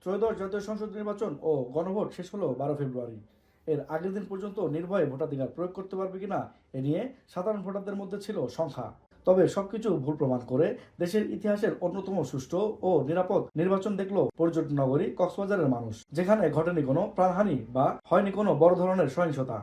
ত্রয়োদশ জাতীয় সংসদ নির্বাচন ও গণভোট শেষ হলো 12 ফেব্রুয়ারি। এর আগের দিন পর্যন্ত নির্ভয়ে ভোটাধিকার প্রয়োগ করতে পারবে কিনা এ নিয়ে সাধারণ ভোটারদের মধ্যে ছিল সংখ্যা। তবে সবকিছু ভুল প্রমাণ করে দেশের ইতিহাসের অন্যতম সুষ্ঠু ও নিরাপদ নির্বাচন দেখলো পর্যটন নগরী কক্সবাজারের মানুষ, যেখানে ঘটেনি কোনো প্রাণহানি বা হয়নি কোনো বড় ধরনের সহিংসতা।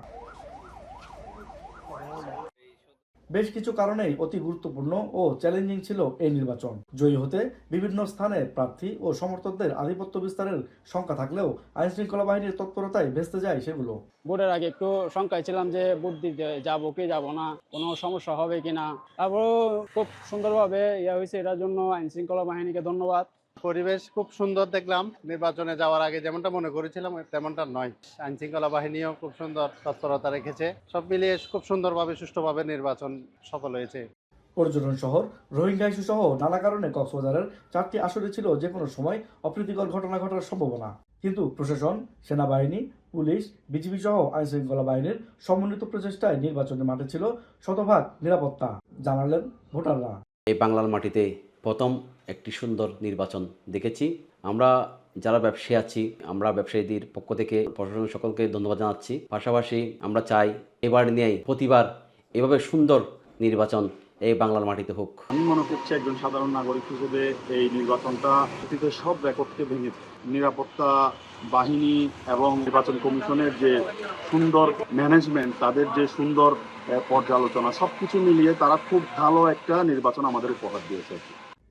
বেশ কিছু কারণেই অতি গুরুত্বপূর্ণ ও চ্যালেঞ্জিং ছিল এই নির্বাচন। জয়ী হতে বিভিন্ন স্থানে প্রার্থী ও সমর্থকদের আধিপত্য বিস্তারের শঙ্কা থাকলেও আইনশৃঙ্খলা বাহিনীর তৎপরতায় ভেস্তে যায় সেগুলো। ভোটের আগে একটু শঙ্কায় ছিলাম যে ভোট দিতে যাবো কি যাবো না, কোনো সমস্যা হবে কিনা। তারপরেও খুব সুন্দরভাবে হয়েছে, এটার জন্য আইন শৃঙ্খলা বাহিনীকে ধন্যবাদ। পরিবেশ খুব সুন্দর দেখলাম। নির্বাচনে যাওয়ার আগে যেমনটা মনে করেছিলাম তেমনটা নয়। আইন শৃঙ্খলা বাহিনীও খুব সুন্দর তৎপরতা রেখেছে। সব মিলিয়ে খুব সুন্দরভাবে সুষ্ঠুভাবে নির্বাচন সফল হয়েছে। পর্যটন শহর, রোহিঙ্গা ইস্যু সহ নানা কারণে কক্সবাজারের 4টি আসরে ছিল যে কোনো সময় অপ্রীতিকর ঘটনা ঘটার সম্ভাবনা। কিন্তু প্রশাসন, সেনাবাহিনী, পুলিশ, বিজিবি সহ আইন শৃঙ্খলা বাহিনীর সমন্বিত প্রচেষ্টায় নির্বাচনের মাঠে ছিল শতভাগ নিরাপত্তা, জানালেন ভোটাররা। এই বাংলার মাটিতে প্রথম একটি সুন্দর নির্বাচন দেখেছি। আমরা যারা ব্যবসায়ী আছি, আমরা ব্যবসায়ীদের পক্ষ থেকে প্রশাসন সকলকে ধন্যবাদ জানাচ্ছি। পাশাপাশি আমরা চাই এবার নিয়েই প্রতিবার এভাবে সুন্দর নির্বাচন এই বাংলার মাটিতে হোক। আমি মনে করছি একজন সাধারণ নাগরিক হিসেবে এই নির্বাচনটা অতীতের সব রেকর্ডকে ভেঙে নিরাপত্তা বাহিনী এবং নির্বাচন কমিশনের যে সুন্দর ম্যানেজমেন্ট, তাদের যে সুন্দর পর্যালোচনা, সবকিছু মিলিয়ে তারা খুব ভালো একটা নির্বাচন আমাদের উপহার দিয়েছে।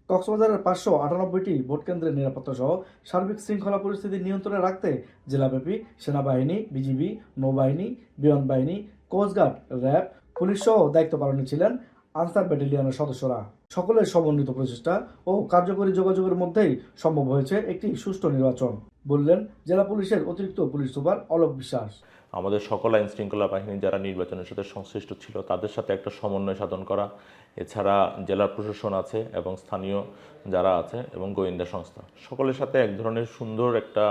কক্সবাজারের 598টি ভোট কেন্দ্রের নিরাপত্তা সহ সার্বিক শৃঙ্খলা পরিস্থিতি নিয়ন্ত্রণে রাখতে জেলাব্যাপী সেনাবাহিনী, বিজিবি, নৌবাহিনী, বিমান বাহিনী, কোস্টগার্ড, র্যাব, পুলিশ সহ দায়িত্ব পালনে ছিলেন আনসার ব্যাটালিয়নের সদস্যরা। সকলের সমন্বিত প্রচেষ্টা ও কার্যকরী যোগাযোগের মধ্যেই সম্ভব হয়েছে একটি সুষ্ঠু নির্বাচন, বললেন জেলা পুলিশের অতিরিক্ত পুলিশ সুপার অলোক বিশ্বাস। আমাদের সকল আইন শৃঙ্খলা বাহিনী যারা নির্বাচনের সাথে সংশ্লিষ্ট ছিল তাদের সাথে একটা সমন্বয় সাধন করা, এছাড়া জেলার প্রশাসন আছে এবং স্থানীয় যারা আছে এবং গোয়েন্দা সংস্থা সকলের সাথে এক ধরনের সুন্দর একটা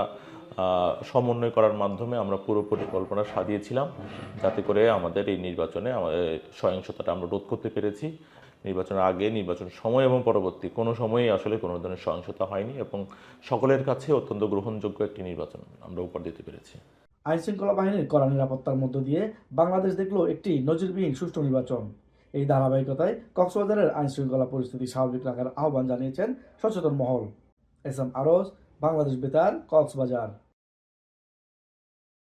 সমন্বয় করার মাধ্যমে আমরা পুরো পরিকল্পনা সাজিয়েছিলাম, যাতে করে আমাদের এই নির্বাচনে আমাদের সহিংসতাটা আমরা রোধ করতে পেরেছি। নির্বাচনের আগে, নির্বাচনের সময় এবং পরবর্তী কোনো সময়ই আসলে কোনো ধরনের সহিংসতা হয়নি এবং সকলের কাছে অত্যন্ত গ্রহণযোগ্য একটি নির্বাচন আমরা উপহার দিতে পেরেছি। আইন শৃঙ্খলা বাহিনীর কড়া নিরাপত্তার মধ্য দিয়ে বাংলাদেশ দেখল একটি নজিরবিহীন সুষ্ঠু নির্বাচন। এই ধারাবাহিকতায় কক্সবাজারের আইন শৃঙ্খলা পরিস্থিতি স্বাভাবিক রাখার আহ্বান জানিয়েছেন সচেতন মহল। এস এম আরজ, বাংলাদেশ বেতার, কক্সবাজার।